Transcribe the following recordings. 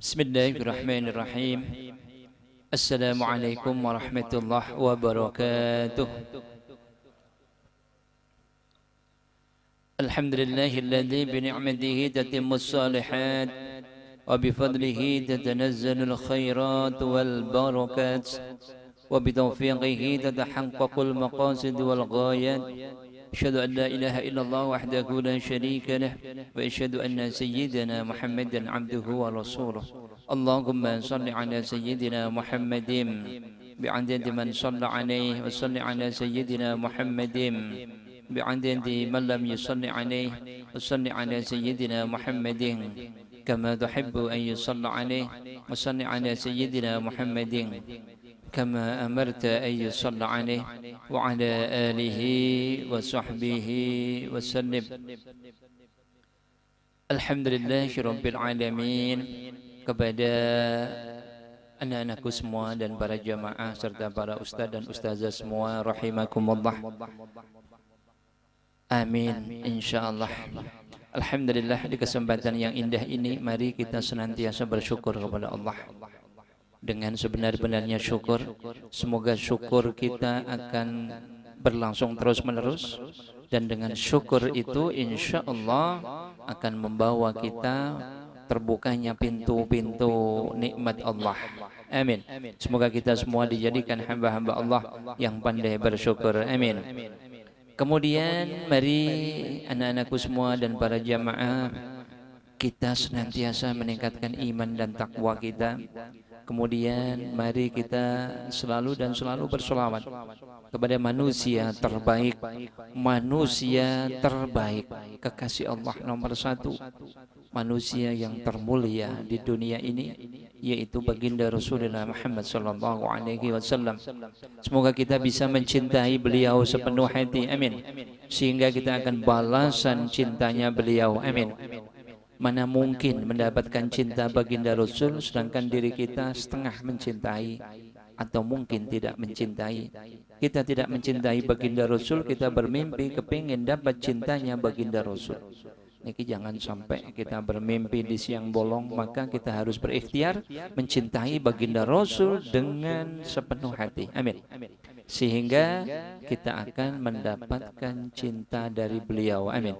Bismillahirrahmanirrahim. Assalamualaikum warahmatullahi wabarakatuh. Alhamdulillahilladzi bi ni'matihi tatimmus shalihat wa bi fadlihi tatanazzalul khairat wal barakat wa bi tawfiqihi tatahaqqaqul maqasid wal ghayat. Asyhadu an la ilaha illallah wahdahu la syarika lah wa asyhadu anna sayyidina Muhammadan abduhu wa rasuluh. Allahumma shalli ala sayyidina Muhammadin bi'adadi man shalla alaihi wa shalli ala sayyidina Muhammadin bi'adadi man lam yusalli alaihi wa shalli ala sayyidina Muhammadin kama tuhibbu an yusalla alaihi wa shalli ala sayyidina Muhammadin كما أمرت أن يصلى عليه وعلى آله وصحبه وسلم. Alhamdulillah Rabbil Alamin. Kepada anak-anakku semua dan para jamaah serta para ustaz dan ustazah semua rahimakumullah. Amin insyaallah. Alhamdulillah, di kesempatan yang indah ini mari kita senantiasa bersyukur kepada Allah dengan sebenar-benarnya syukur. Semoga syukur kita akan berlangsung terus-menerus, dan dengan syukur itu insya Allah akan membawa kita terbukanya pintu-pintu nikmat Allah. Amin. Semoga kita semua dijadikan hamba-hamba Allah yang pandai bersyukur. Amin. Kemudian mari anak-anakku semua dan para jamaah, kita senantiasa meningkatkan iman dan takwa kita. Kemudian mari kita selalu bersolawat kepada manusia terbaik, kekasih Allah nomor satu, manusia yang termulia di dunia ini, yaitu baginda Rasulullah Muhammad SAW. Semoga kita bisa mencintai beliau sepenuh hati, amin, sehingga kita akan balasan cintanya beliau, amin. Mana mungkin mendapatkan cinta baginda Rasul sedangkan diri kita setengah mencintai atau mungkin tidak mencintai. Kita tidak mencintai baginda Rasul, kita bermimpi kepingin dapat cintanya baginda Rasul. Niki jangan sampai kita bermimpi di siang bolong, maka kita harus berikhtiar mencintai baginda Rasul dengan sepenuh hati. Amin. Sehingga kita akan mendapatkan cinta dari beliau. Amin.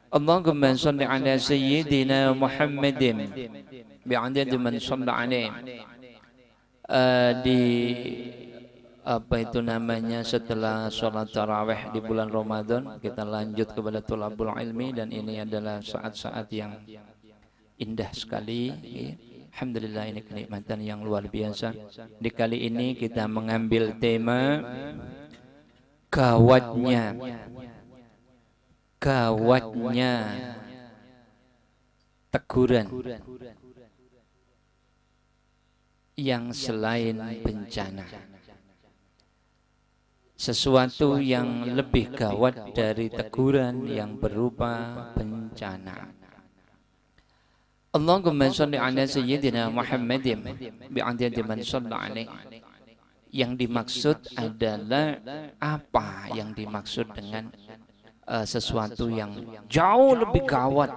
Allahumma salli ala sayyidina Muhammadin bi'adadi man shalla alaih. Di apa itu namanya, setelah sholat tarawih di bulan Ramadan, kita lanjut kepada thalabul ilmi, dan ini adalah saat-saat yang indah sekali. Alhamdulillah, ini kenikmatan yang luar biasa. Di kali ini kita mengambil tema kawatnya teguran yang selain bencana. Sesuatu yang lebih gawat dari teguran yang berupa bencana. Allahumma shalli ala sayyidina Muhammadin bi'adadi man shalla alaihi. Yang dimaksud adalah apa yang dimaksud dengan sesuatu yang jauh lebih gawat,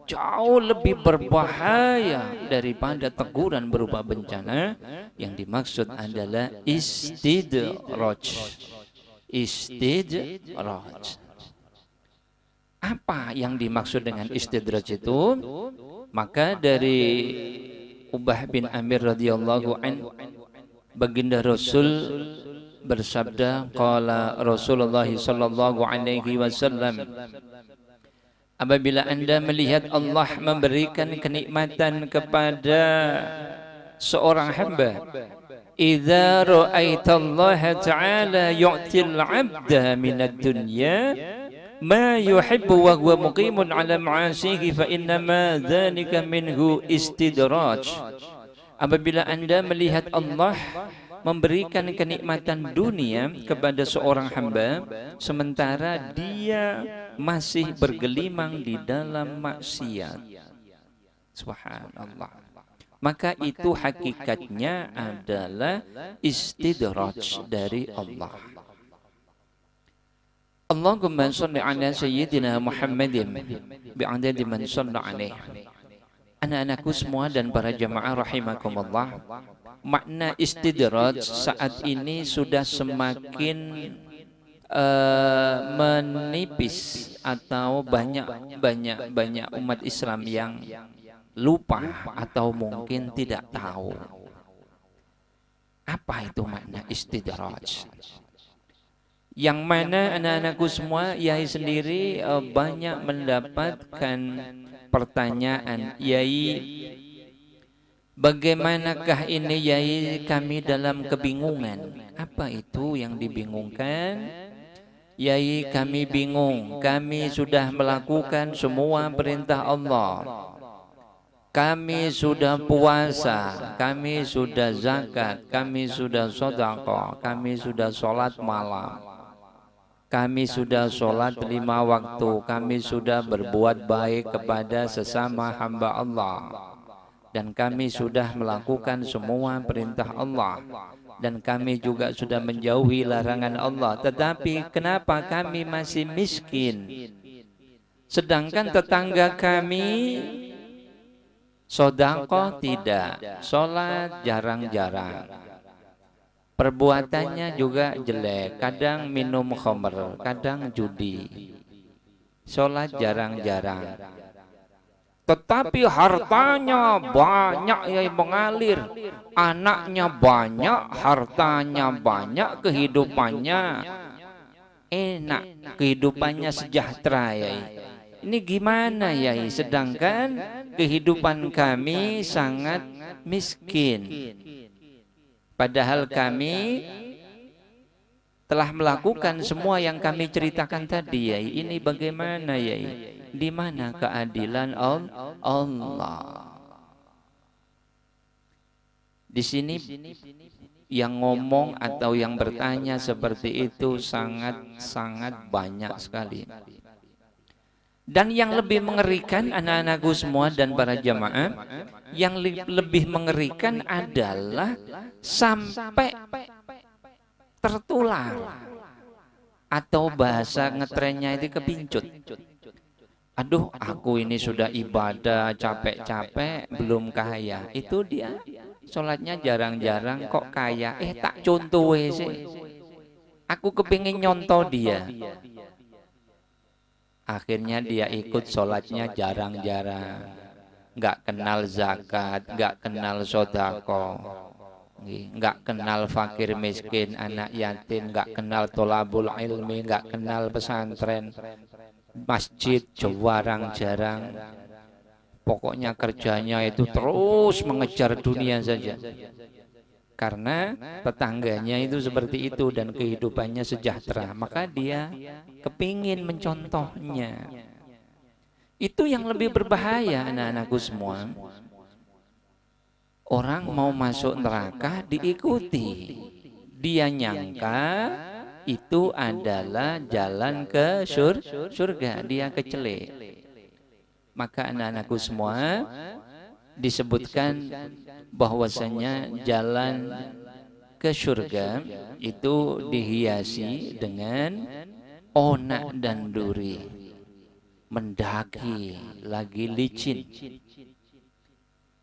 jauh lebih berbahaya daripada teguran berupa bencana. Yang dimaksud adalah istidraj. Apa yang dimaksud dengan istidraj itu? Maka dari Ubah bin Amir radhiyallahu an, baginda Rasul bersabda, qala Rasulullah sallallahu alaihi wasallam, apabila Anda melihat Allah memberikan kenikmatan kepada seorang hamba, idza ra'aitallaha ta'ala yu'til 'abda minad dunya ma yuhibbu wa huwa muqimun 'ala ma'asihi fa innama dzalika minhu istidraj. Apabila Anda melihat Allah memberikan kenikmatan dunia kepada seorang hamba sementara dia masih bergelimang di dalam maksiat, subhanallah, maka itu hakikatnya adalah istidraj dari Allah. Allahumma shalli ala sayyidina Muhammadin bi'adadi man shalla alaihi. Anak-anakku semua dan para jamaah rahimakumullah, makna istidraj saat ini sudah semakin menipis, atau banyak umat Islam yang lupa atau mungkin tidak tahu apa itu makna istidraj. Yang mana anak-anakku semua, Yai sendiri banyak mendapatkan pertanyaan, Yai, bagaimanakah ini Yai, kami dalam kebingungan. Apa itu yang dibingungkan? Yai, kami bingung, kami sudah melakukan semua perintah Allah, kami sudah puasa, kami sudah zakat, kami sudah sedekah, kami sudah sholat malam, kami sudah sholat 5 waktu, kami sudah berbuat baik kepada sesama hamba Allah, dan kami sudah melakukan semua perintah Allah, dan kami juga sudah menjauhi larangan Allah. Tetapi kenapa kami masih miskin, sedangkan tetangga kami sedekah tidak, sholat jarang-jarang, perbuatannya juga jelek, kadang minum khamr, kadang judi, sholat jarang-jarang, tetapi hartanya banyak yang mengalir, anaknya banyak, hartanya banyak, kehidupannya enak, kehidupannya sejahtera. Ya, ini gimana ya? Sedangkan kehidupan kami sangat miskin, padahal kami telah melakukan semua yang kami ceritakan tadi. Ya, ini bagaimana ya? Di mana keadilan Allah? Di sini yang ngomong atau yang bertanya seperti itu sangat banyak sekali. Dan yang lebih mengerikan, anak-anakku semua dan para jamaah, yang lebih mengerikan adalah sampai tertular, atau bahasa ngetrennya itu kepincut. Aduh, aku ini sudah ibadah capek-capek belum kaya. Itu dia sholatnya jarang-jarang kok kaya. Tak contoh sih, aku kepingin nyontoh dia. Akhirnya dia ikut sholatnya jarang-jarang, nggak kenal zakat, nggak kenal sedekah, nggak kenal fakir miskin, anak yatim, nggak kenal tholabul ilmi, nggak kenal pesantren, masjid jarang-jarang. Pokoknya kerjanya itu terus mengejar dunia saja, karena tetangganya itu seperti itu dan kehidupannya sejahtera, maka dia kepingin mencontohnya. Itu yang lebih berbahaya, anak-anakku semua. Orang mau masuk neraka diikuti, dia nyangka itu adalah jalan ke surga, dia kecele. Maka anak-anakku semua, disebutkan bahwasanya jalan ke surga itu dihiasi dengan onak dan duri, mendaki lagi licin.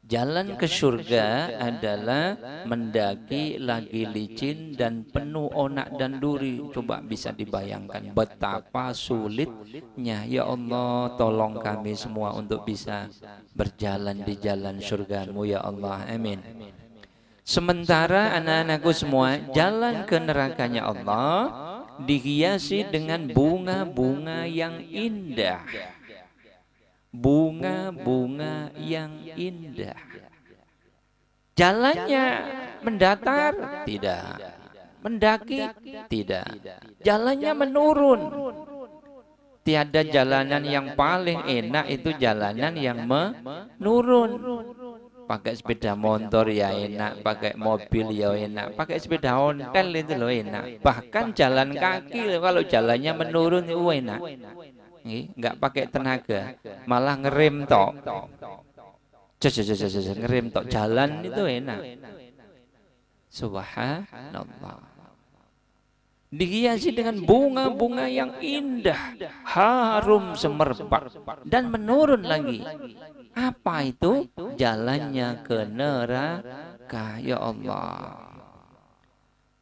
Jalan ke surga adalah mendaki lagi licin dan penuh onak dan duri. Coba bisa dibayangkan betapa sulitnya. Ya Allah, tolong kami semua untuk bisa berjalan di jalan surga-Mu ya Allah, amin. Sementara anak-anakku semua, jalan ke nerakanya Allah dihiasi dengan bunga-bunga yang indah. Bunga-bunga yang indah. Jalannya mendatar? Tidak. Mendaki? Tidak. Jalannya menurun. Tiada jalanan yang paling enak, itu jalanan yang menurun. Pakai sepeda motor ya enak, pakai mobil ya enak, pakai sepeda ontel itu loh enak. Bahkan jalan kaki kalau jalannya menurun itu enak. Nggak pakai tenaga, malah ngerem tok, ngerem tok, jalan itu enak. Subhanallah. dihiasi dengan bunga-bunga yang indah, harum semerbak, dan menurun lagi. Apa itu? Jalannya ke neraka, ya Allah.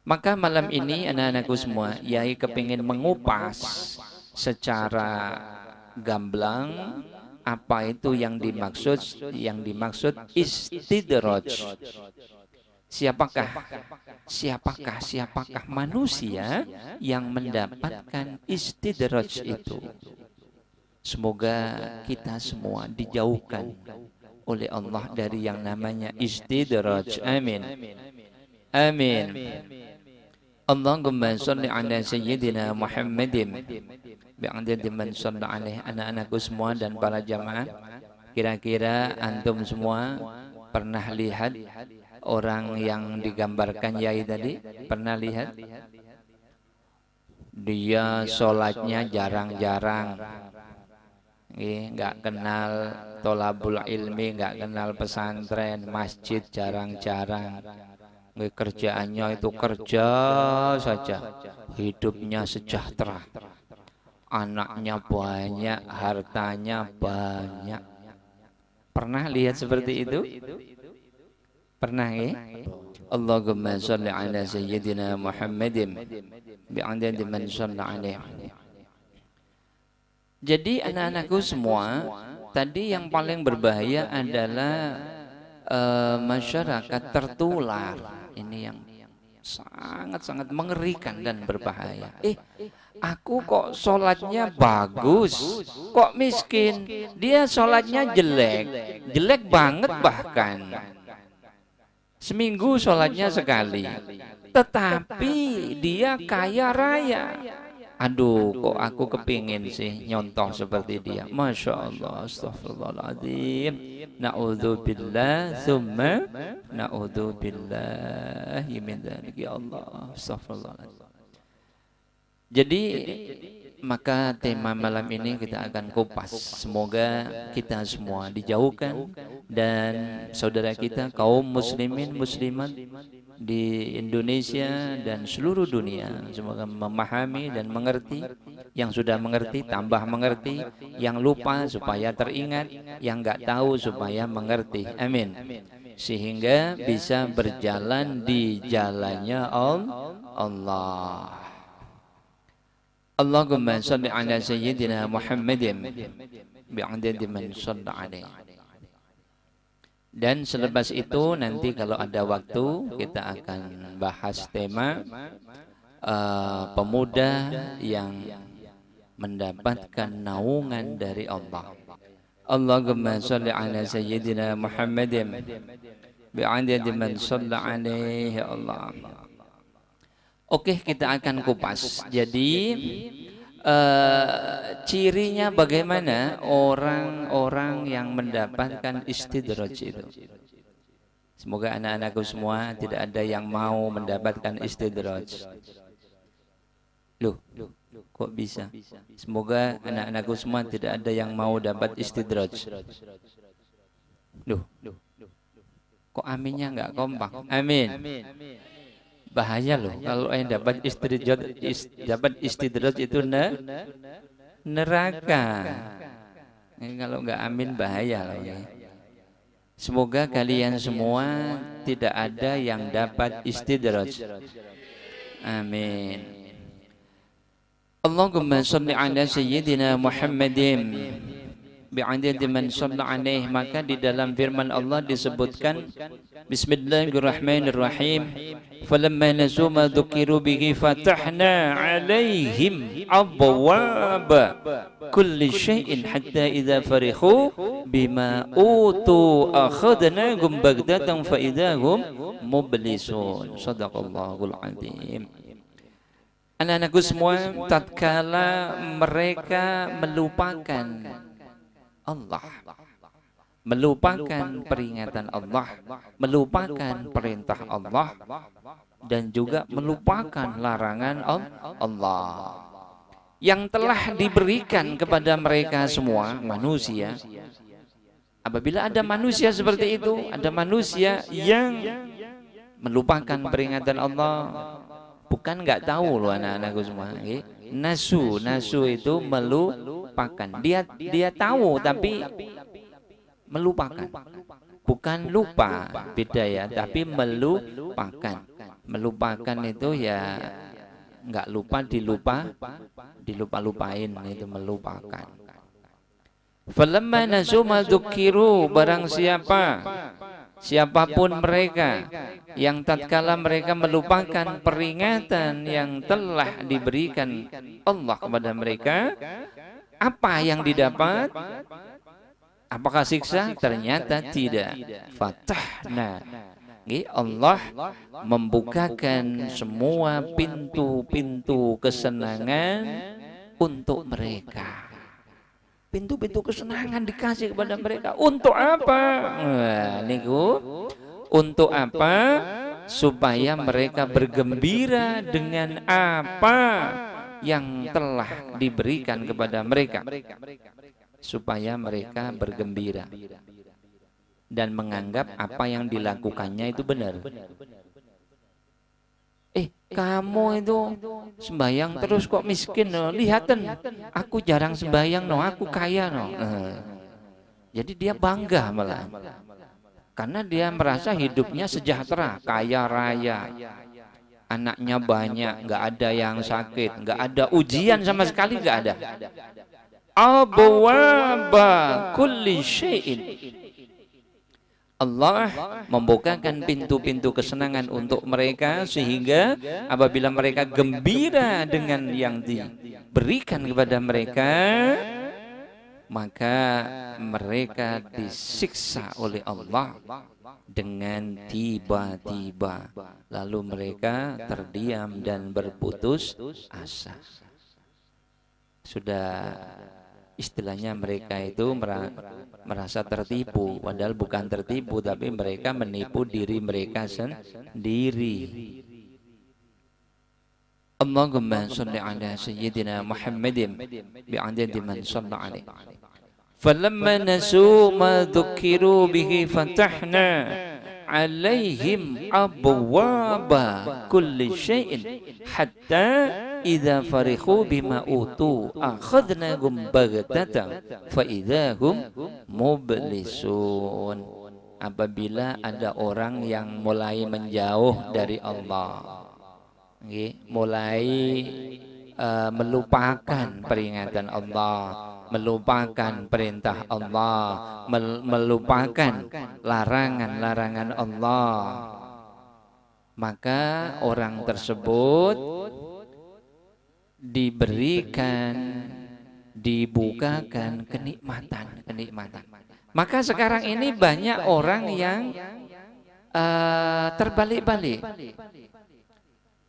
Maka malam ini anak-anakku semua, Yai kepingin mengupas secara gamblang apa itu yang dimaksud istidraj. Siapakah manusia yang mendapatkan istidraj itu? Semoga kita semua dijauhkan oleh Allah dari yang namanya istidraj. Amin. Amin. Allahumma sholli ala sayyidina Muhammadin bi'adadi man shalla alaih. Anak-anakku semua dan para jamaah, kira-kira antum semua pernah lihat orang yang digambarkan Yai tadi? Pernah lihat? Dia sholatnya jarang-jarang, nggak kenal tolabul ilmi, nggak kenal pesantren, masjid jarang-jarang. Kerjaannya itu kerja saja, hidupnya sejahtera, anaknya banyak, hartanya banyak. Pernah lihat seperti itu? Pernah ya? Allahumma sholli ala sayyidina Muhammadin bi'adadi man shalla alaih. Jadi anak-anakku semua, tadi yang paling berbahaya adalah masyarakat tertular. Ini yang sangat-sangat mengerikan dan berbahaya. Aku kok sholatnya bagus, kok miskin? Dia sholatnya jelek, jelek banget bahkan. Seminggu sholatnya sekali, tetapi dia kaya raya. Aduh, kok aku kepingin sih nyontoh seperti dia. Masya Allah, astagfirullahaladzim. Na'udzubillah, thumma na'udzubillah. Ya Allah, astagfirullahaladzim. Jadi maka tema malam ini kita akan kupas. Semoga kita semua dijauhkan dan saudara kita kaum muslimin muslimat di Indonesia dan seluruh dunia semoga memahami dan mengerti. Yang sudah mengerti tambah mengerti, yang lupa supaya teringat, yang nggak tahu supaya mengerti. Amin. Sehingga bisa berjalan di jalannya Allah. Allahumma sholli ala sayyidina Muhammadin bi'adadi man shalla alaih. Dan selepas itu nanti kalau ada waktu kita akan bahas tema pemuda yang mendapatkan naungan dari Allah. Allahumma sholli ala sayyidina Muhammadin bi'adadi man shalla alaih, ya Allah. Oke, kita akan kupas. Jadi cirinya bagaimana orang-orang yang mendapatkan istidraj itu. Semoga anak-anakku semua tidak ada yang mau mendapatkan istidraj. Loh, kok bisa? Semoga anak-anakku semua tidak ada yang mau dapat istidraj. Loh, kok aminnya nggak kompak? Amin. Bahaya loh kalau yang dapat istidraj itu neraka. Kalau nggak amin bahaya loh ya. Semoga kalian semua tidak ada yang dapat istidraj. Amin. Allahumma sholli ala sayyidina Muhammadin bi'adadi man shalla alaih. Maka di dalam firman Allah disebutkan Bismillahirrahmanirrahim. Falamma nasu ma dzukiru bihi fatahna alaihim abwaaba kulli syai'in hatta idza farihu bima utu akhadnahum baghdatan fa idahum mublisun. Shadaqallahul azim. Anak-anakku semua, tatkala mereka melupakan Allah, melupakan peringatan Allah, melupakan perintah Allah, dan juga melupakan larangan Allah yang telah diberikan kepada mereka semua manusia. Apabila ada manusia seperti itu, ada manusia yang melupakan peringatan Allah, Bukan nggak tahu loh anak-anakku semua. Nasu itu melupakan. Dia tahu tapi melupakan. Bukan lupa, beda ya, tapi melupakan. Melupakan itu ya nggak lupa, dilupa-lupain, itu melupakan. Falamma nasu ma dzukiru, barang siapapun mereka yang tatkala mereka melupakan peringatan yang telah diberikan Allah kepada mereka, apa yang didapat? Apakah siksa? Ternyata tidak. Fatahna, Allah membukakan semua pintu-pintu kesenangan untuk mereka. Pintu-pintu kesenangan dikasih kepada mereka. Untuk apa? Nah, niku. Untuk apa? Supaya mereka bergembira dengan apa yang telah diberikan kepada mereka. Supaya mereka bergembira dan menganggap apa yang dilakukannya itu benar. Kamu itu sembahyang terus kok miskin no? Lihaten, aku jarang sembahyang no, aku kaya no. Jadi dia bangga malah, karena dia merasa hidupnya sejahtera, kaya raya, anaknya banyak, nggak ada yang sakit, nggak ada ujian sama sekali, nggak ada. Abwaba kulli syai'in, Allah membukakan pintu-pintu kesenangan untuk mereka, sehingga apabila mereka gembira dengan yang diberikan kepada mereka, maka mereka disiksa oleh Allah dengan tiba-tiba, lalu mereka terdiam dan berputus asa. Sudah istilahnya mereka itu merasa tertipu, padahal bukan tertipu, tapi mereka menipu diri mereka sendiri. Allahumma shalli ala sayyidina Muhammadin bi'adadi man shalla alaihi. Falamma nasu ma dzukiru bihi fatahna alaihim abwaba kulli syai'in hatta idza farihu bima utu akhadnahum baghtatan fa idzahum mublisun. Apabila ada orang yang mulai menjauh dari Allah, mulai melupakan peringatan Allah, melupakan perintah Allah, melupakan larangan-larangan Allah, maka orang tersebut diberikan, dibukakan kenikmatan. Maka sekarang ini banyak orang yang terbalik-balik.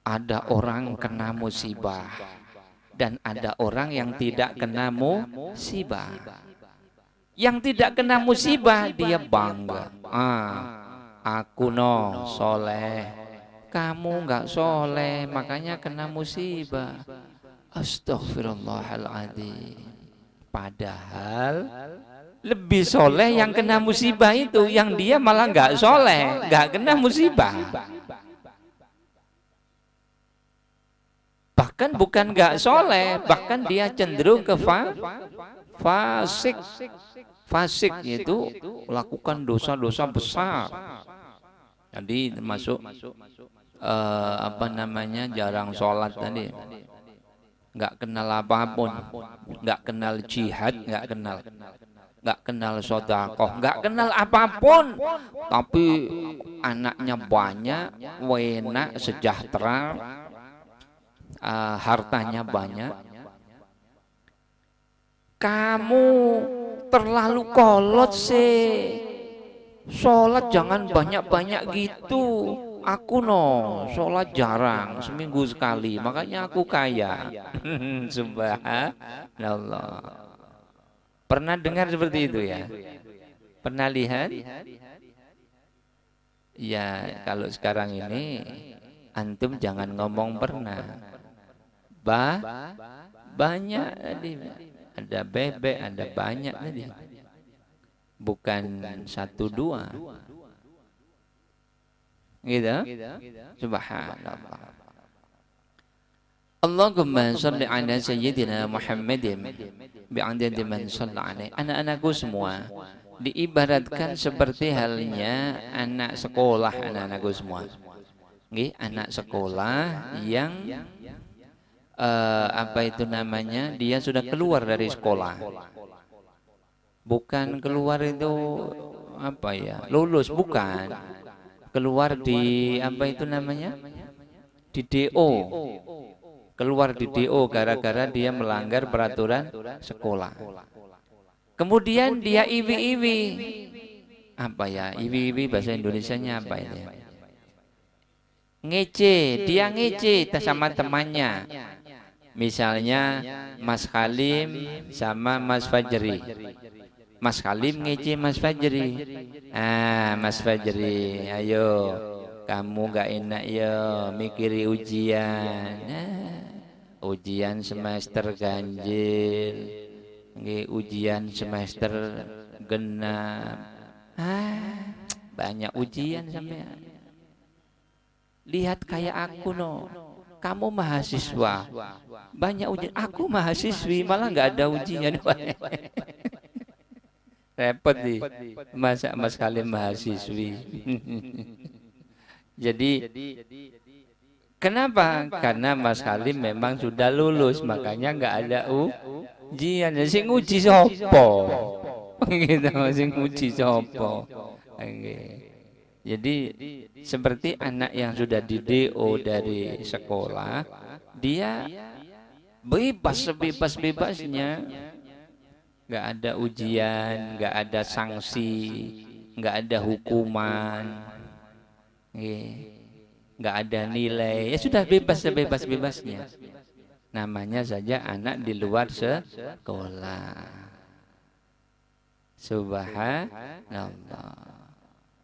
Ada orang kena musibah dan ada orang yang tidak kena musibah. Yang tidak kena musibah dia bangga. Aku no soleh, kamu nggak soleh, makanya kena musibah. Astaghfirullahaladzim. Padahal lebih soleh yang kena musibah itu, yang dia malah nggak soleh, nggak kena musibah. Bahkan bukan nggak soleh, bahkan dia cenderung ke fasik. Fasik itu melakukan dosa-dosa besar. Jadi termasuk jarang sholat tadi, nggak kenal apapun, nggak kenal jihad, nggak kenal sedekah, nggak kenal apapun, tapi anaknya banyak, enak, sejahtera, hartanya banyak. Kamu terlalu kolot sih, sholat jangan banyak-banyak gitu. Aku no sholat jarang, seminggu sekali, makanya aku kaya. Subhanallah. Pernah dengar seperti itu ya? Pernah lihat? Ya, kalau sekarang ini antum jangan ngomong pernah. Banyak tadi, ada bebek, ada banyak tadi, bukan 1-2. Gitu? Subhanallah. Allahumma sholli ala sayyidina Muhammadin bi'adadi man shalla alaihi. Anak-anakku semua diibaratkan seperti halnya anak sekolah, anak-anakku semua. Nggih, anak sekolah yang apa itu namanya? Dia sudah keluar dari sekolah. Bukan keluar itu apa ya? Lulus, bukan. Keluar di apa itu namanya? Di DO. Keluar di DO gara-gara dia melanggar peraturan sekolah. Kemudian dia iwi-iwi. Apa ya? Iwi-iwi bahasa Indonesianya apa ini? Ngece, dia ngece sama temannya. Misalnya Mas Halim sama Mas Fajri. Mas Halim ngece Mas Fajri. Mas Fajri, ayo kamu gak enak ya mikiri ujian. Ujian semester ganjil, ujian semester genap. Banyak ujian sampean. Lihat kayak aku no. Kamu mahasiswa, banyak ujian. Aku mahasiswi malah nggak ada ujian. Repot nih, masa Mas Halim mahasiswi. Jadi kenapa? Karena Mas Halim memang sudah lulus, makanya nggak ada ujian. Sing uji sopo, gitu, sing uji sopo. Jadi seperti anak yang sudah di DO dari sekolah, dia bebas sebebas-bebasnya, nggak ada ujian, nggak ada sanksi, nggak ada hukuman, nggak ada nilai, ya sudah bebas sebebas-bebasnya. Namanya saja anak di luar sekolah. Subhanallah.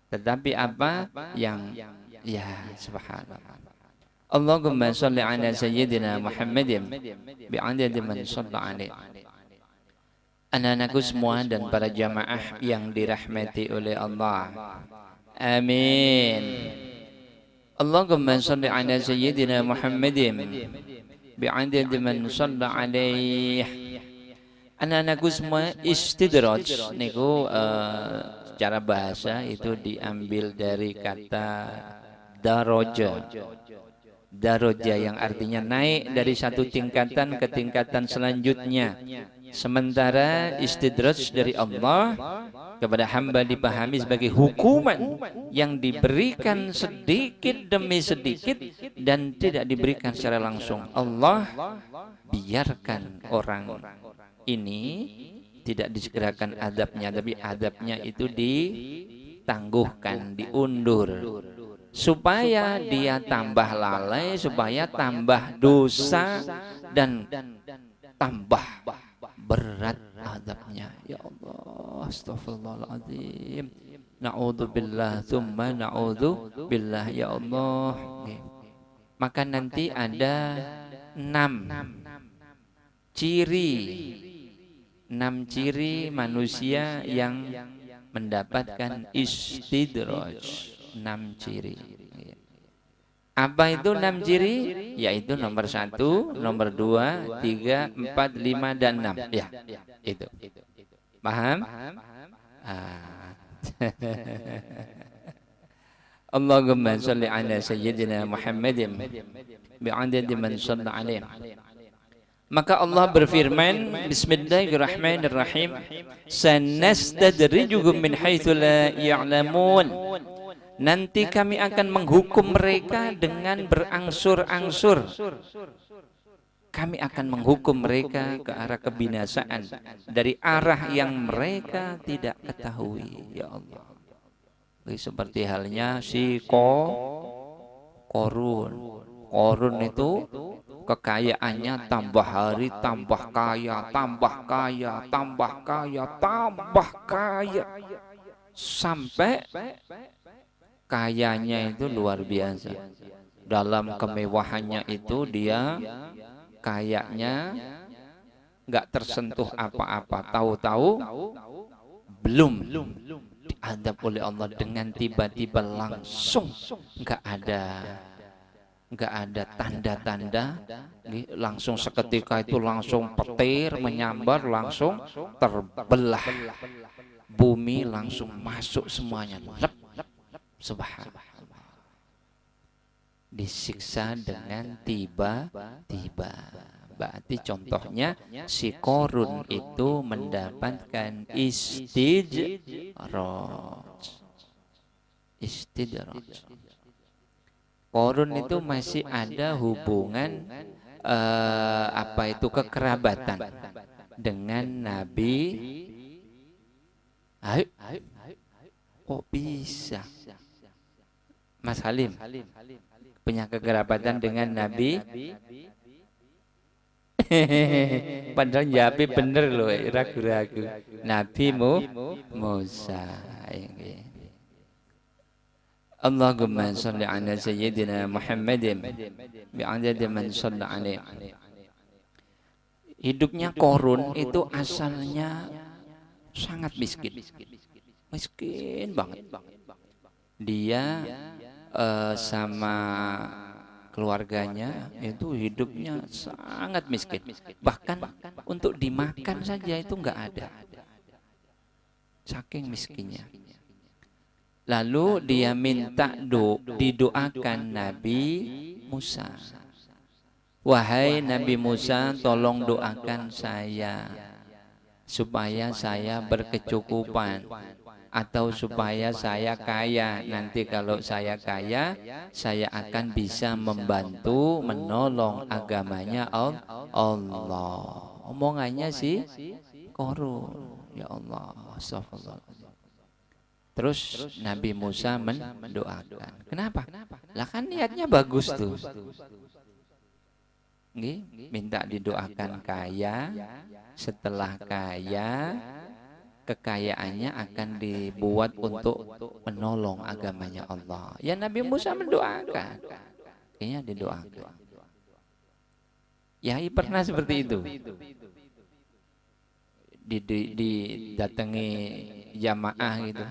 Tetapi apa yang ya subhanallah. Allahumma sholli ala sayyidina Muhammadin bi'adadi man shalla alaihi. Anak-anakku semua dan para jamaah yang dirahmati oleh Allah. Amin. Allahumma sholli ala sayyidina Muhammadin bi'adadi man shalla alaihi. Anak-anakku semua, istidraj niku secara bahasa itu diambil dari kata daroja. Daroja yang artinya naik dari satu tingkatan ke tingkatan selanjutnya. Sementara istidraj dari Allah kepada hamba dipahami sebagai hukuman yang diberikan sedikit demi sedikit dan tidak diberikan secara langsung. Allah biarkan orang ini tidak disegerakan adabnya, tapi adabnya itu ditangguhkan, diundur, supaya dia tambah lalai, supaya tambah dosa dan tambah berat adabnya. Ya Allah, astagfirullahaladzim, na'udzubillah, tsumma na'udzubillah. Ya Allah. Maka nanti ada 6 ciri yang mendapatkan istidraj. 6 ciri. Apa itu 6 ciri? Yaitu nomor 1, nomor 2, 3, 4, 5, dan 6. Ya, itu. Paham? Allahumma sholli ala sayyidina Muhammadin bi'adadi man shalla alaihi. Maka Allah berfirman, Bismillahirrahmanirrahim, sanastadrijuhum min haitsu la ya'lamun. Nanti kami akan menghukum mereka dengan berangsur-angsur. Kami akan menghukum mereka ke arah kebinasaan dari arah yang mereka tidak ketahui. Ya Allah. Seperti halnya si Korun. Korun itu kekayaannya tambah hari tambah kaya, tambah kaya, tambah kaya, tambah kaya, sampai kayanya itu luar biasa. Dalam kemewahannya itu dia kayaknya nggak tersentuh apa-apa. Tahu-tahu belum diadab oleh Allah dengan tiba-tiba langsung nggak ada nggak ada tanda-tanda, langsung seketika itu langsung petir menyambar, langsung terbelah bumi, langsung masuk semuanya, lep, subhanallah, disiksa dengan tiba-tiba. Berarti contohnya si Qorun itu mendapatkan istidraj. Qorun itu masih ada hubungan kekerabatan dengan Nabi. Ayo, kok bisa? Mas Halim punya kekerabatan dengan Nabi. Padahal Nabi bener loh, ragu-ragu. Nabi Musa. Allahumma sholli ala sayyidina Muhammadin bi'adadi man sholli alaihi. Hidupnya Qorun itu asalnya sangat miskin. Miskin banget. Dia sama keluarganya itu hidupnya sangat miskin. Bahkan untuk dimakan saja itu enggak ada. Saking miskinnya. Lalu dia minta didoakan Nabi Musa. Wahai Nabi Musa, tolong doakan saya supaya saya berkecukupan, atau supaya saya kaya. Nanti kalau saya kaya, saya akan bisa membantu menolong agamanya Allah. Omongannya sih Qorun. Ya Allah, astagfirullah. Terus Nabi Musa mendoakan. Kenapa? Lah kan niatnya bagus tuh. Minta didoakan kaya. Setelah kaya, kekayaannya akan dibuat untuk menolong agamanya Allah. Ya Nabi Musa mendoakan. Kayaknya didoakan. Yai pernah seperti itu. Didatangi jamaah gitu.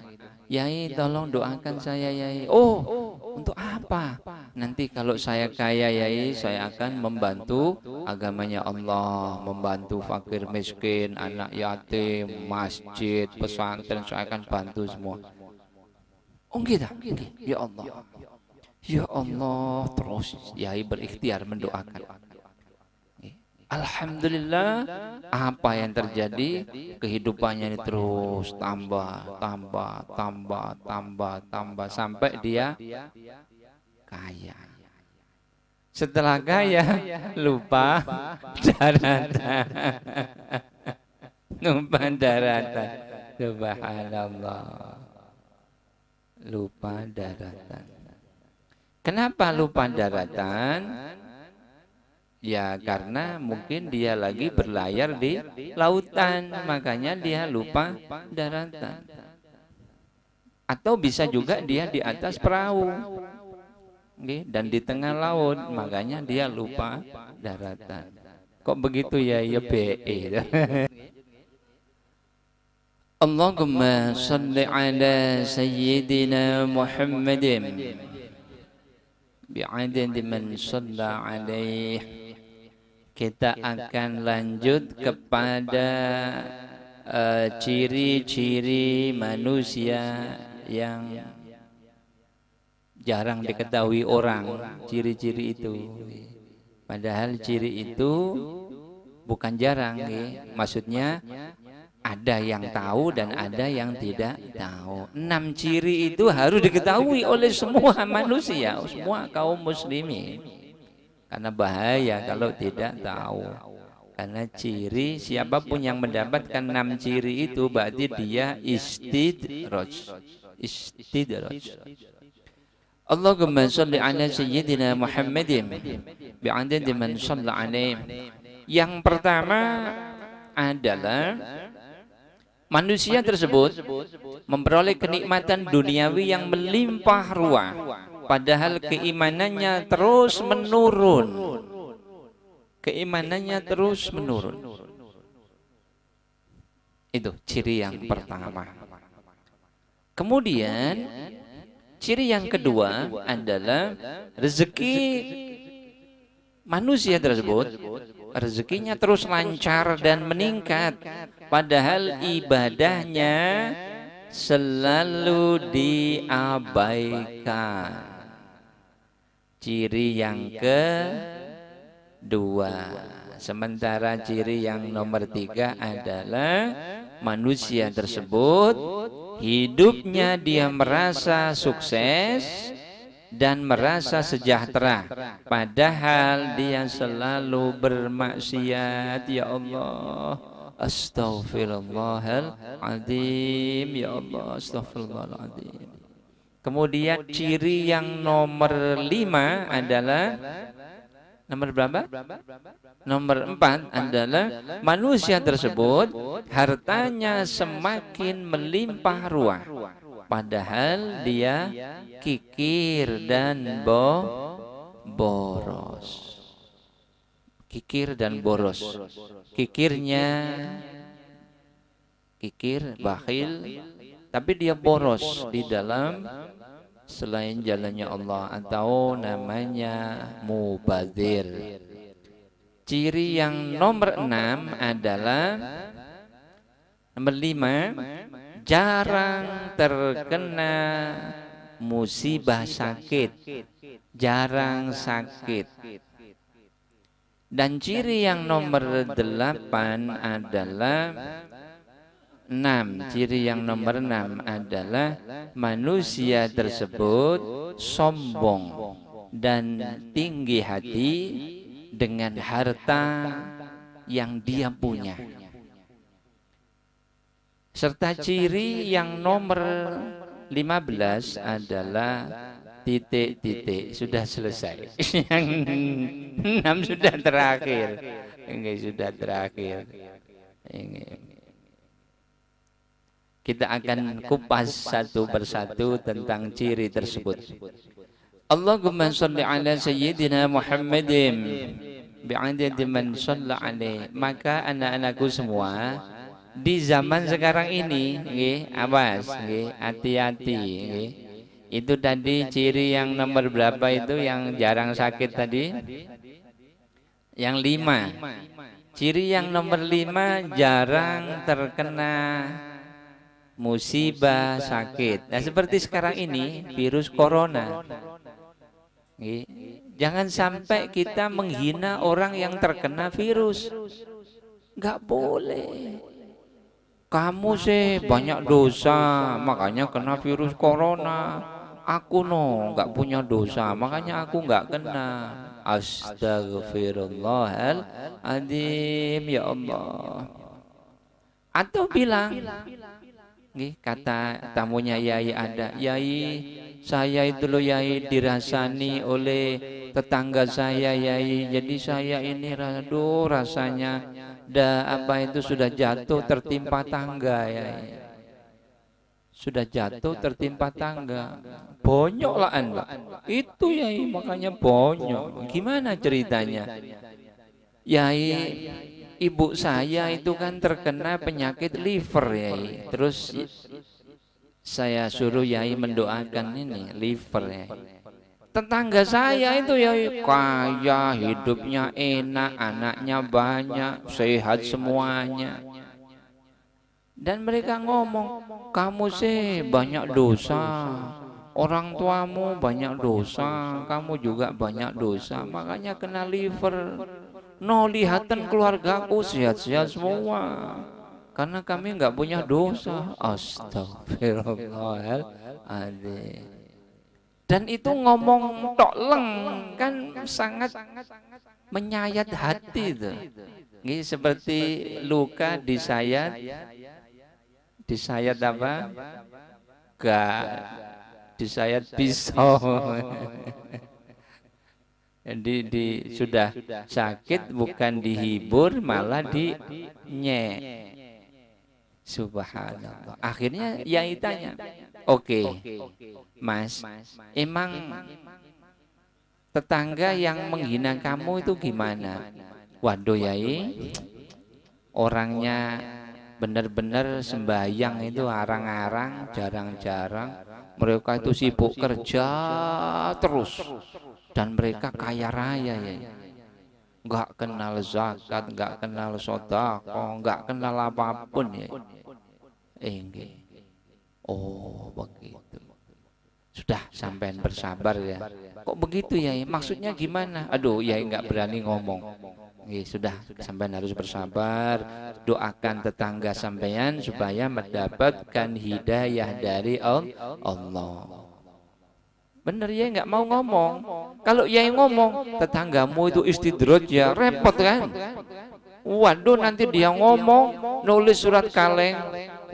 Yai tolong doakan saya Yai. Oh, untuk apa? Nanti kalau saya kaya Yai, saya akan membantu agamanya Allah, membantu fakir miskin, anak yatim, masjid, pesantren, saya akan bantu semua. Oh gitu. Ya Allah. Ya Allah, terus Yai berikhtiar mendoakan. Alhamdulillah, apa yang terjadi? Kehidupannya ini terus tambah sampai dia kaya. Setelah kaya, lupa daratan. Lupa daratan. Subhanallah. Lupa daratan. Kenapa lupa daratan? Ya karena mungkin dia lagi berlayar di lautan, makanya dia lupa daratan. Atau bisa juga dia di atas perahu, dan di tengah laut, makanya dia lupa daratan. Kok begitu ya? Ya BE. Allahumma shalli ala sayyidina Muhammadin bi'adadi man shalla alaihi. Kita akan lanjut kepada ciri-ciri manusia yang jarang diketahui orang. Ciri-ciri itu, padahal ciri itu bukan jarang, maksudnya ada yang tahu dan ada yang tidak tahu. 6 ciri itu harus diketahui oleh semua manusia, semua kaum muslimin. Karena bahaya kalau tidak tahu. Karena ciri, siapapun yang mendapatkan 6 ciri itu berarti dia istidraj. Allahumma sholli ala sayyidina Muhammadin bi'adadi man shalla alaihi. Yang pertama adalah manusia tersebut memperoleh kenikmatan duniawi yang melimpah ruah, padahal keimanannya terus menurun. Keimanannya terus menurun. Itu ciri yang pertama. Kemudian Ciri yang kedua adalah rezeki manusia tersebut, rezekinya terus lancar dan meningkat, padahal ibadahnya selalu diabaikan. Ciri yang kedua. Sementara ciri yang nomor 3 adalah manusia tersebut hidupnya dia merasa sukses dan merasa sejahtera, padahal dia selalu bermaksiat. Ya Allah, astaghfirullahaladzim. Ya Allah, astaghfirullahaladzim. Kemudian ciri yang nomor 5 adalah nomor berapa? Nomor 4 adalah manusia tersebut hartanya semakin melimpah ruah, padahal dia kikir dan boros. Kikir dan boros. Kikirnya kikir, bakhil, tapi dia boros di dalam selain jalannya Allah, atau namanya mubadzir. Ciri yang nomor 6 adalah nomor 5, jarang terkena musibah sakit, jarang sakit. Dan ciri yang nomor 8 adalah 6. Ciri yang nomor 6 adalah manusia tersebut sombong dan tinggi hati dengan harta yang dia punya. Serta ciri yang nomor 15 adalah titik-titik. Sudah selesai. Yang 6 sudah terakhir. Enggak, sudah terakhir. Kita akan kupas satu persatu tentang ciri tersebut. Allahumma shalli ala sayyidina Muhammadin bi'adadi man shalla alaih. Maka anak-anakku semua di zaman sekarang ini, awas, hati-hati. Itu tadi ciri yang nomor berapa itu yang jarang sakit tadi? Yang 5. Ciri yang nomor 5 jarang terkena musibah sakit. Nah, seperti sekarang ini virus corona. Jangan sampai kita menghina orang yang terkena virus. Nggak boleh. Kamu sih banyak dosa, makanya kena virus corona. Aku nggak punya dosa, makanya aku nggak kena. Astagfirullahaladzim, ya Allah. Atau bilang, kata tamunya Yai ada, Yai, saya itu loh Yai dirasani oleh tetangga saya Yai, jadi saya ini rasanya sudah jatuh tertimpa tangga Yai, sudah jatuh tertimpa tangga, bonyok lah Anda itu Yai, makanya bonyok. Gimana ceritanya? Yai, ibu saya itu kan terkena penyakit liver Yai. Terus saya suruh Yai mendoakan ini liver Yai. Tetangga saya itu Yai kaya, hidupnya enak, anaknya banyak, sehat semuanya. Dan mereka ngomong, kamu sih banyak dosa, orang tuamu banyak dosa, kamu juga banyak dosa, makanya kena liver. Lihatan keluargaku sehat-sehat semua, karena kami nggak punya dosa. Astagfirullahaladzim. Dan itu ngomong tok leng kan sangat menyayat hati itu. Ini seperti luka disayat apa? Gak disayat pisau. Jadi sudah sakit bukan dihibur malah dinyek. Subhanallah. Akhirnya Yai tanya, oke, Mas, emang tetangga yang menghina kamu itu gimana? Waduh Yai, orangnya benar-benar sembahyang itu arang-arang, jarang-jarang. Mereka itu sibuk kerja terus, dan mereka kaya raya ya. Nggak kenal zakat, nggak kenal sedekah, nggak kenal apapun ya. Oh begitu. Sudah, sampean bersabar ya. Kok begitu ya? Maksudnya gimana? Aduh, ya nggak berani ngomong. Sudah, sampean harus bersabar. Doakan tetangga sampean supaya mendapatkan hidayah dari Allah. Bener ya, nggak mau ngomong. Kalau ya ngomong, tetanggamu itu istidraj ya, repot kan? Waduh, nanti dia ngomong, nulis surat kaleng.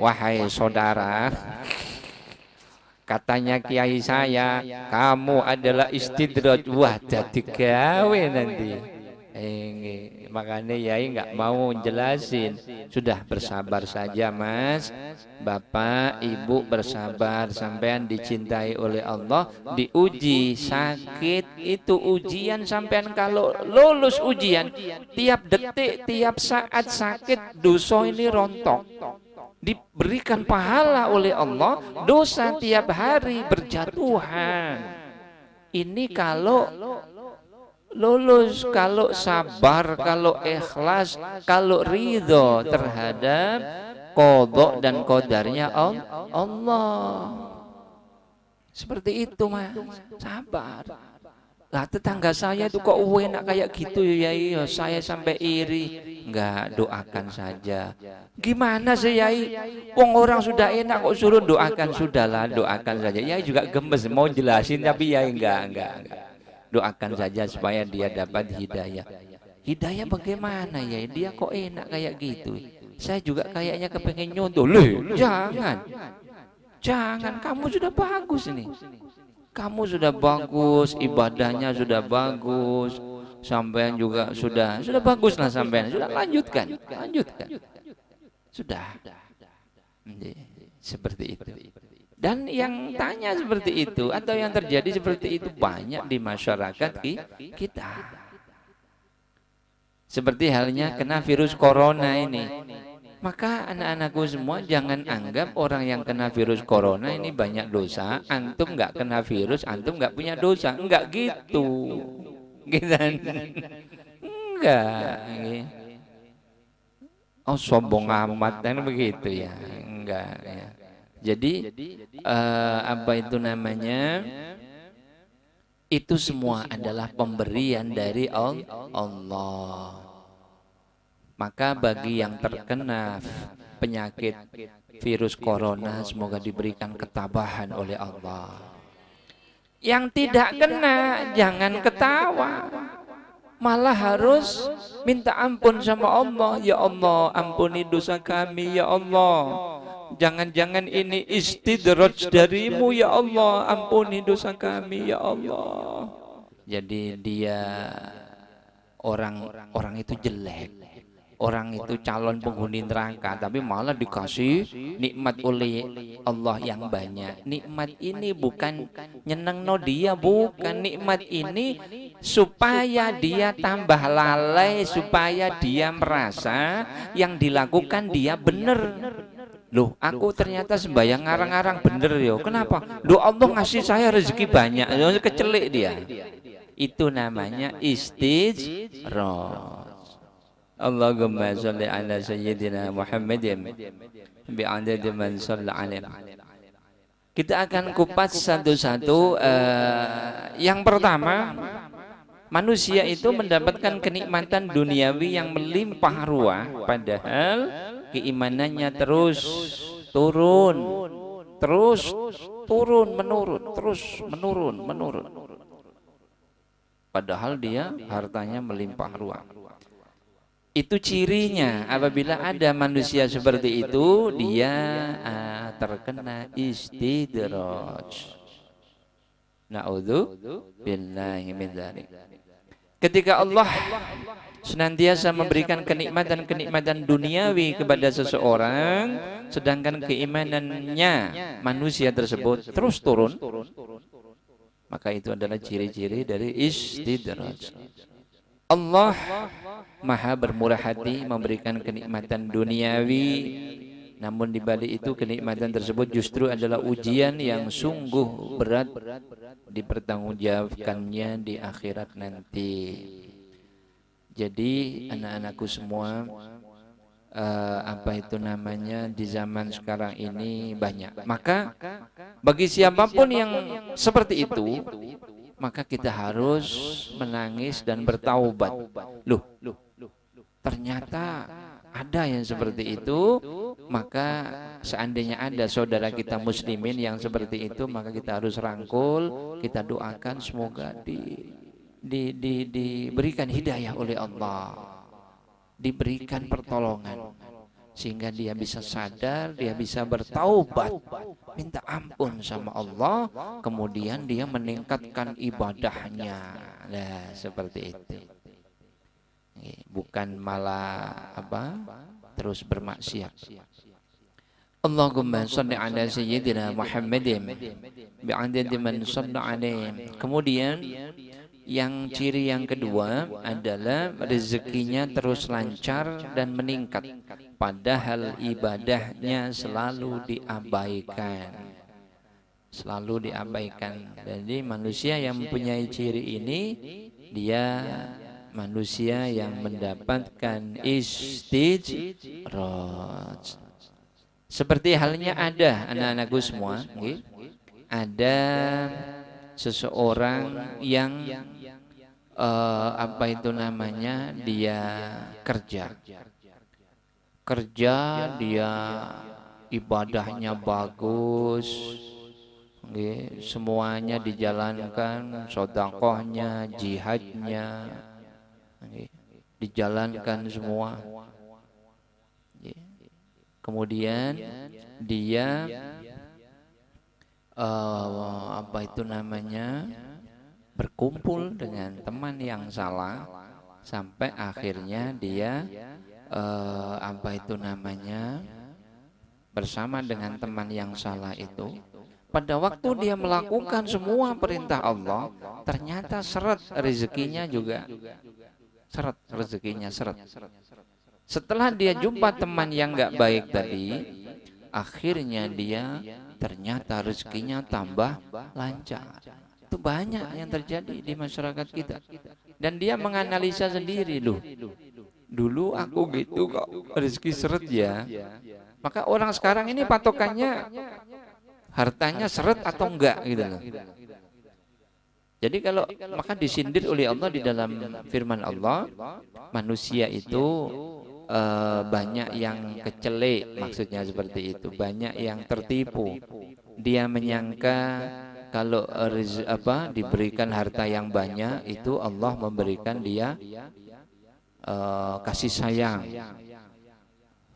Wahai saudara, katanya kiai saya, kamu adalah istidraj. Wah, jadi gawe nanti. Makanya yai nggak mau jelasin. Sudah, bersabar saja mas, bapak ibu bersabar. Sampean dicintai oleh Allah, diuji sakit itu ujian. Sampean kalau lulus ujian, tiap detik tiap saat sakit, dosa ini rontok, diberikan pahala oleh Allah. Dosa tiap hari berjatuhan. Ini kalau lulus, kalau sabar, kalau ikhlas, kalau ridho terhadap qadha dan qadarnya Allah. Seperti itu mas, sabar. Lah tetangga saya itu kok enak kayak gitu ya, saya sampai iri. Enggak, doakan saja. Gimana sih yai? Wong orang sudah enak kok suruh doakan. Sudahlah, doakan saja. Yai juga gemes mau jelasin tapi yai enggak. Doakan saja supaya dia dapat hidayah. Hidayah bagaimana ya? Dia kok enak kayak gitu? Saya juga kayaknya kepengen nyontoh. Loh, jangan. Kamu sudah bagus nih. Kamu sudah bagus, ibadahnya sudah bagus. Sampean juga sudah bagus lah sampean. Sudah lanjutkan. Sudah. Seperti itu. Dan yang tanya seperti itu atau yang terjadi seperti itu banyak di masyarakat kita. Seperti halnya kena virus corona ini. Maka anak-anakku semua jangan anggap orang yang kena virus corona ini banyak dosa. Antum nggak kena virus, antum nggak punya dosa. Enggak gitu. Enggak. Oh sombong amat kan begitu ya. Enggak ya. Jadi apa itu namanya? Itu semua adalah pemberian dari Allah. Maka bagi yang terkena penyakit virus corona, semoga diberikan ketabahan oleh Allah. Yang tidak kena jangan ketawa, malah harus minta ampun sama Allah. Ya Allah, ampuni dosa kami ya Allah. Jangan-jangan ini istidraj darimu ya Allah, ampuni dosa kami ya Allah. Jadi dia orang itu jelek, orang itu calon penghuni neraka, tapi malah dikasih nikmat oleh Allah yang banyak. Nikmat ini bukan nyenengno dia, bukan. Nikmat ini supaya dia tambah lalai, supaya dia merasa yang dilakukan dia benar. Loh, aku ternyata sembahyang ngarang-ngarang bener yo. Kenapa? Loh, Allah ngasih saya rezeki banyak. Kecelik dia. Itu namanya istidraj. Allahumma sholli ala sayyidina Muhammadin bi'adadi man shalla alaihi. Kita akan kupas satu-satu. Yang pertama, manusia itu mendapatkan kenikmatan duniawi yang melimpah ruah, padahal keimanannya terus menurun. Padahal dia hartanya melimpah ruah. Itu cirinya. Apabila ada manusia seperti itu, dia terkena istidraj. Na'udzu billahi min dzalik. Ketika Allah senantiasa memberikan kenikmatan-kenikmatan duniawi kepada seseorang, sedangkan keimanannya manusia tersebut terus turun, maka itu adalah ciri-ciri dari istidraj. Allah Maha bermurah hati memberikan kenikmatan duniawi, namun di balik itu kenikmatan tersebut justru adalah ujian yang sungguh berat dipertanggungjawabkannya di akhirat nanti. Jadi anak-anakku semua, di zaman sekarang ini banyak. Maka bagi siapapun yang seperti itu, maka kita harus menangis dan bertaubat. Loh, ternyata ada yang seperti itu. Maka seandainya ada saudara kita muslimin yang seperti itu, maka kita harus rangkul, kita doakan semoga diberikan hidayah oleh Allah, diberikan pertolongan, sehingga dia bisa sadar, dia bisa bertaubat, minta ampun sama Allah, kemudian dia meningkatkan ibadahnya. Nah, seperti itu. Bukan malah terus bermaksiat. Allahumma shalli ala sayyidina Muhammadin bi'adadi man shalla alaih. Kemudian yang ciri yang kedua adalah rezekinya terus lancar dan meningkat, padahal ibadahnya selalu diabaikan. Selalu diabaikan. Jadi manusia yang mempunyai ciri ini, dia manusia yang mendapatkan istijraj. Seperti halnya ada anak-anakku semua, ada seseorang yang dia kerja, dia ibadahnya bagus, semuanya dijalankan, sedekahnya, jihadnya dijalankan semua. Kemudian dia berkumpul dengan teman yang salah, sampai akhirnya dia bersama dengan teman yang salah itu. Pada waktu dia melakukan semua perintah Allah, ternyata seret rezekinya juga seret. Setelah dia jumpa teman yang nggak baik tadi, akhirnya dia ternyata rezekinya tambah lancar. Itu banyak yang terjadi di masyarakat kita. Dan dia menganalisa sendiri, loh, dulu aku gitu kok rezeki seret ya. Maka orang sekarang ini patokannya hartanya seret atau enggak gitu loh. Jadi kalau maka disindir oleh Allah di dalam firman Allah, manusia itu banyak yang kecele, maksudnya seperti itu, banyak yang tertipu. Dia menyangka kalau diberikan harta yang banyak itu Allah memberikan dia kasih sayang.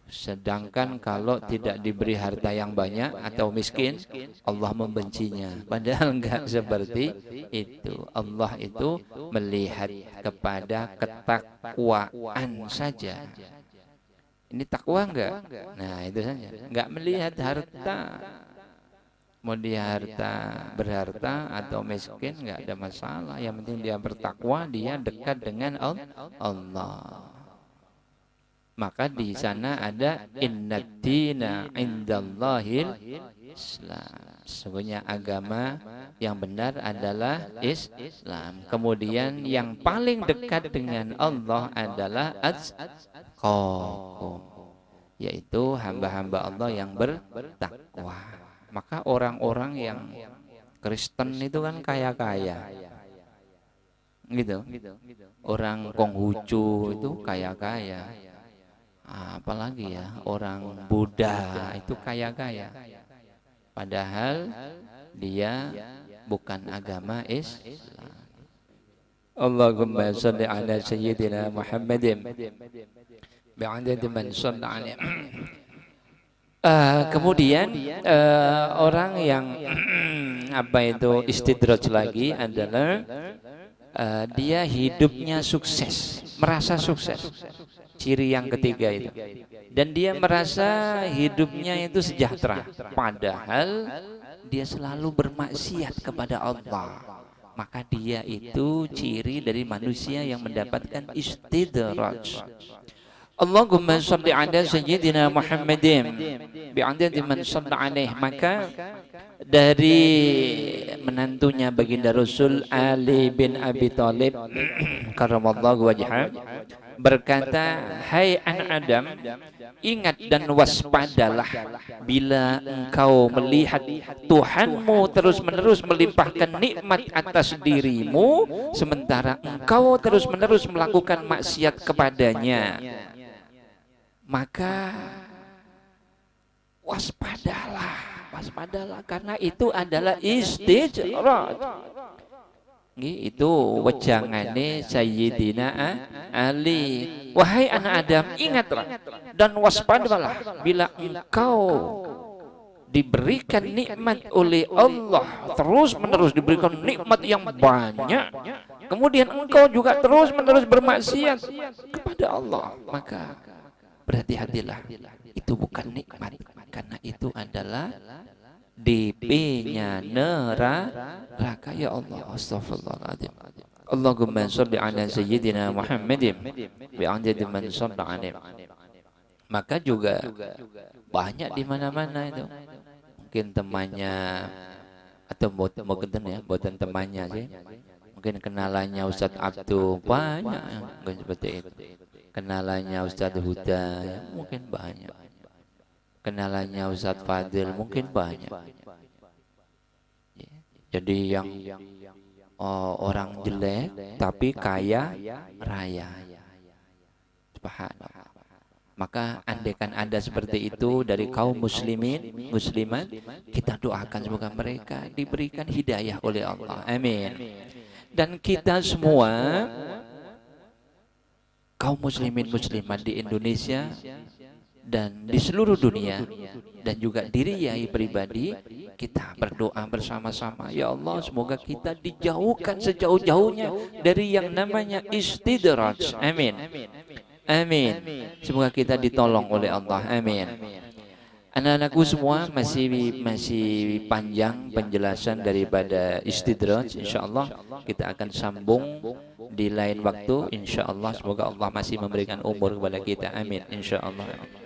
Sedangkan kalau tidak diberi harta yang banyak atau miskin, Allah membencinya. Padahal enggak seperti itu. Allah itu melihat kepada ketakwaan saja. Ini takwa enggak? Nah, itu saja. Enggak melihat harta. Mau dia berharta atau miskin enggak ada masalah. Yang penting dia bertakwa, dia dekat dengan Allah. Maka di sana ada innad dina indallahil Islam. Sesungguhnya agama yang benar adalah Islam. Kemudian yang paling dekat dengan Allah adalah atqakum, yaitu hamba-hamba Allah yang bertakwa. Maka orang-orang yang Kristen itu kan kaya-kaya, gitu. Orang Konghucu itu kaya-kaya. Apalagi ya orang Buddha itu kaya-kaya, padahal dia bukan agama Islam. Allahumma shalli ala sayyidina Muhammadin bi'adadi man shalla alaihi. Kemudian orang yang istidraj lagi adalah dia hidupnya sukses, merasa sukses. Ciri yang ketiga itu. Dan dia merasa hidupnya itu sejahtera, padahal dia selalu bermaksiat kepada Allah. maka dia itu ciri dari manusia yang mendapatkan istidraj. Allahumma shalli ala sayyidina Muhammadin bi'adadi man shalla alaih. Maka dari menantunya baginda Rasul Ali bin Abi Thalib karramallahu wajhah berkata, hai anak Adam, ingat dan waspadalah bila engkau melihat Tuhanmu terus-menerus melimpahkan nikmat atas dirimu, sementara engkau terus-menerus melakukan maksiat kepadanya. Maka waspadalah karena itu adalah istijrad. Itu wejangane Sayyidina Ali. Wahai anak Adam, ingatlah dan waspadalah bila engkau diberikan nikmat oleh Allah, terus-menerus diberikan nikmat yang banyak, kemudian engkau juga terus-menerus bermaksiat kepada Allah, maka berhati-hatilah, itu bukan nikmat, karena itu adalah DP-nya neraka. Ya Allah, astagfirullahaladzim. Allahumma sholli ala sayyidina Muhammadin bi'adadi man shalla alaih. Maka juga banyak di mana-mana itu. Mungkin temannya atau bukan ya, bukan temannya sih. Mungkin kenalannya Ustadz Abdul, banyak mungkin seperti itu. Kenalannya Ustadz Huda, ya, mungkin banyak. Kenalannya Ustadz Fadil, mungkin banyak. Jadi yang orang jelek tapi kaya raya. Subhanallah. Maka andaikan ada seperti itu dari kaum muslimin, muslimat, kita doakan semoga mereka diberikan hidayah oleh Allah. Amin. Dan kita semua kaum muslimin muslimat di Indonesia dan di seluruh dunia, dan juga diri Yai pribadi, kita berdoa bersama-sama, ya Allah, semoga kita dijauhkan sejauh-jauhnya dari yang namanya istidraj. Amin. Amin. Semoga kita ditolong oleh Allah. Amin. Anak-anakku semua, masih panjang penjelasan daripada istidraj. Insyaallah kita akan sambung di lain waktu. Insyaallah, semoga Allah masih memberikan umur kepada kita. Amin. Insyaallah.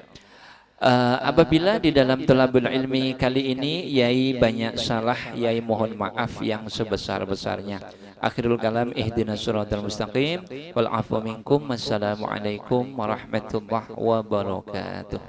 Apabila di dalam thalabul ilmi kali ini Yai banyak salah, Yai mohon maaf yang sebesar-besarnya. Akhirul kalam, ihdinas siratal mustaqim wal afu minkum. Wassalamualaikum warahmatullahi wabarakatuh.